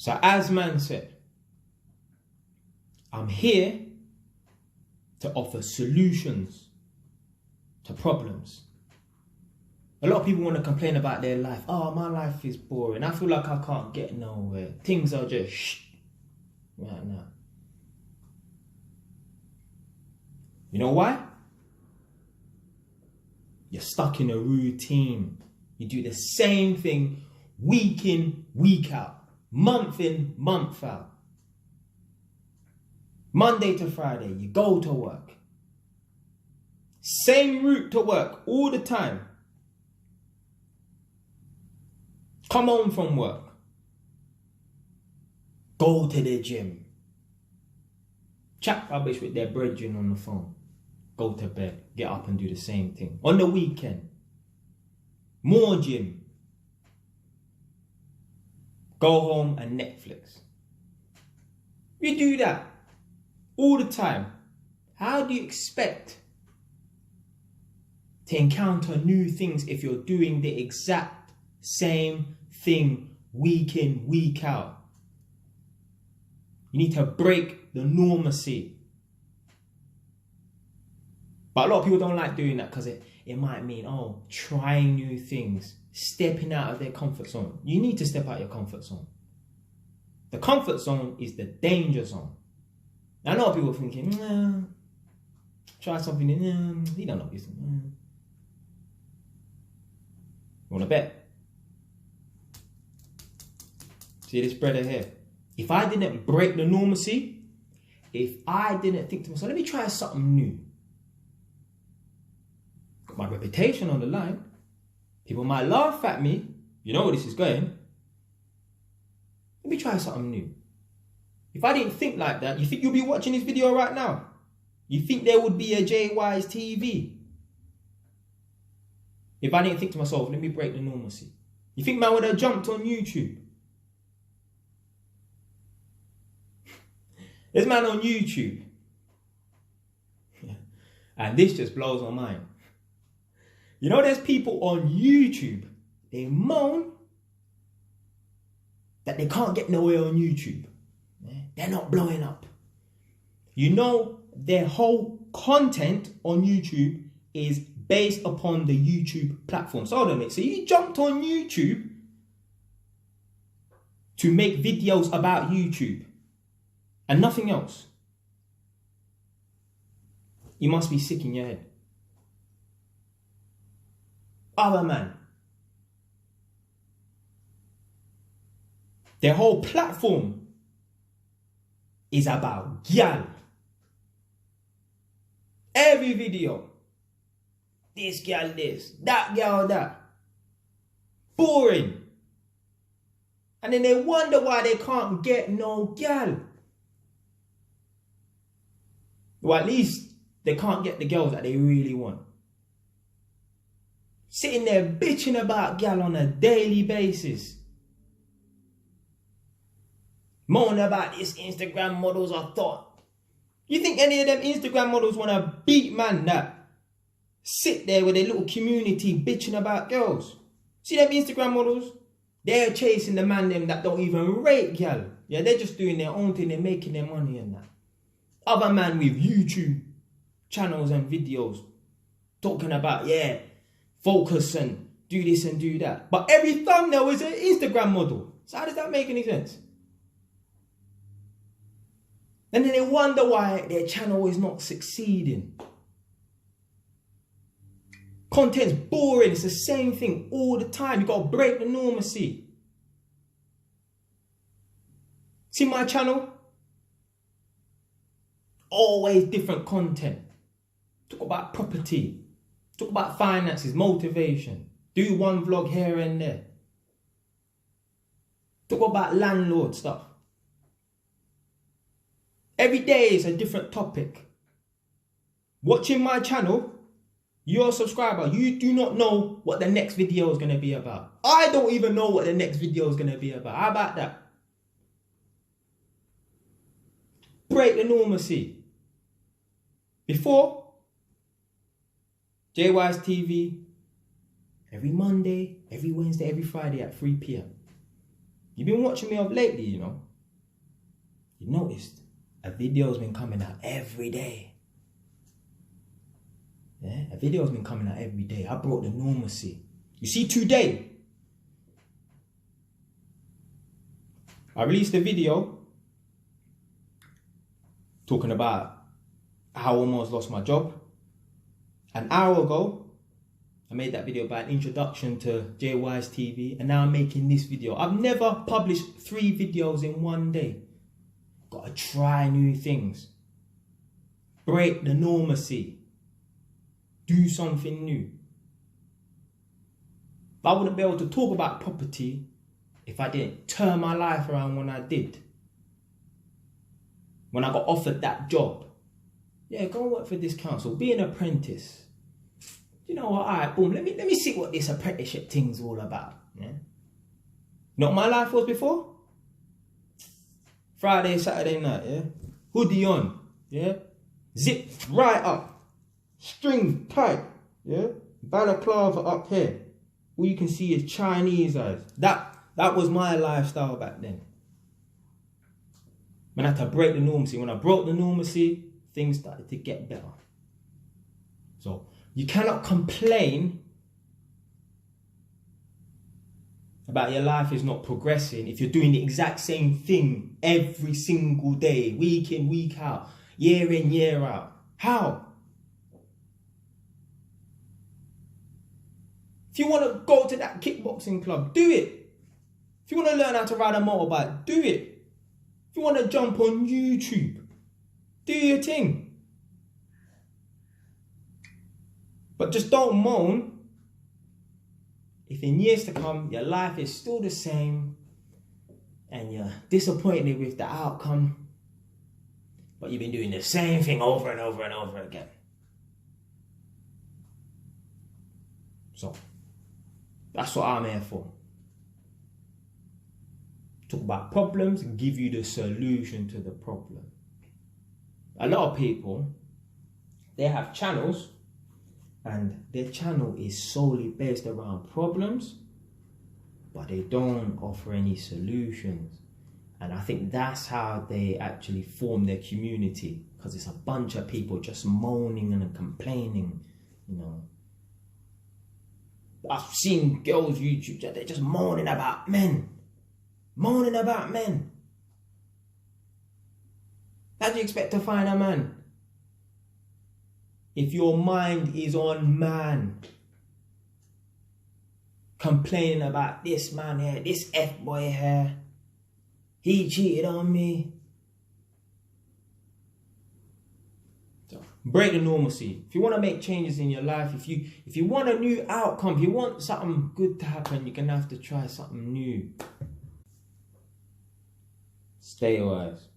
So as man said, I'm here to offer solutions to problems. A lot of people want to complain about their life. Oh, my life is boring. I feel like I can't get nowhere. Things are just right now. You know why? You're stuck in a routine. You do the same thing week in, week out. Month in, month out. Monday to Friday, you go to work. Same route to work all the time. Come home from work. Go to the gym. Chat rubbish with their brethren on the phone. Go to bed. Get up and do the same thing. On the weekend, more gym. Go home and Netflix. You do that all the time. How do you expect to encounter new things if you're doing the exact same thing week in, week out? You need to break the normalcy. But a lot of people don't like doing that because it might mean, trying new things, stepping out of their comfort zone. You need to step out your comfort zone. The comfort zone is the danger zone. Now, a lot of people are thinking, try something, he don't know this. You want to bet? See this brother here? If I didn't break the normalcy, if I didn't think to myself, let me try something new. Got my reputation on the line. People might laugh at me. You know where this is going. Let me try something new. If I didn't think like that, you think you'll be watching this video right now? You think there would be a JY's TV? If I didn't think to myself, let me break the normalcy. You think man would have jumped on YouTube? There's man on YouTube. And this just blows my mind. You know, there's people on YouTube, they moan that they can't get nowhere on YouTube. They're not blowing up. You know, their whole content on YouTube is based upon the YouTube platform. So hold on a minute. So you jumped on YouTube to make videos about YouTube and nothing else. You must be sick in your head. Other man. Their whole platform is about gal. Every video. This gal this, that gal that. Boring. And then they wonder why they can't get no gal. Well, at least they can't get the girls that they really want. Sitting there bitching about gal on a daily basis. Moaning about this Instagram models I thought. You think any of them Instagram models want to beat man that sit there with a little community bitching about girls? See them Instagram models? They're chasing the man them that don't even rate gal. Yeah, they're just doing their own thing. They're making their money and that. Other man with YouTube channels and videos talking about, focus and do this and do that. But every thumbnail is an Instagram model. So how does that make any sense? And then they wonder why their channel is not succeeding. Content's boring. It's the same thing all the time. You got to break the normalcy. See my channel? Always different content. Talk about property. Talk about finances, motivation. Do one vlog here and there. Talk about landlord stuff. Every day is a different topic. Watching my channel, you're a subscriber. You do not know what the next video is going to be about. I don't even know what the next video is going to be about. How about that? Break the normalcy. Before, JY's TV, every Monday, every Wednesday, every Friday at 3 p.m. You've been watching me of lately, you know. You noticed a video's been coming out every day. Yeah, a video's been coming out every day. I brought the normalcy. You see, today, I released a video talking about how I almost lost my job. An hour ago, I made that video about an introduction to JY's TV, and now I'm making this video. I've never published 3 videos in one day. Gotta try new things. Break the normalcy. Do something new. But I wouldn't be able to talk about property if I didn't turn my life around when I did. When I got offered that job. Yeah, go and work for this council. Be an apprentice. You know what? Alright, boom. Let me see what this apprenticeship thing's all about. Yeah? You know what my life was before? Friday, Saturday night, yeah? Hoodie on, yeah? Zip right up. String tight, yeah? Balaclava up here. All you can see is Chinese eyes. That was my lifestyle back then. When I had to break the normalcy. When I broke the normalcy, things started to get better. So, you cannot complain about your life is not progressing if you're doing the exact same thing every single day, week in, week out, year in, year out. How? If you want to go to that kickboxing club, do it. If you want to learn how to ride a motorbike, do it. If you want to jump on YouTube, do your thing. But just don't moan if in years to come your life is still the same and you're disappointed with the outcome, but you've been doing the same thing over and over and over again. So, that's what I'm here for. Talk about problems and give you the solution to the problem. A lot of people, they have channels and their channel is solely based around problems, but they don't offer any solutions. And I think that's how they actually form their community, because it's a bunch of people just moaning and complaining, you know. I've seen girls YouTube, they're just moaning about men. Moaning about men. How do you expect to find a man if your mind is on man? Complaining about this man here, this F-boy here. He cheated on me. So, break the normalcy. If you want to make changes in your life, if you want a new outcome, if you want something good to happen, you're going to have to try something new. Stay wise.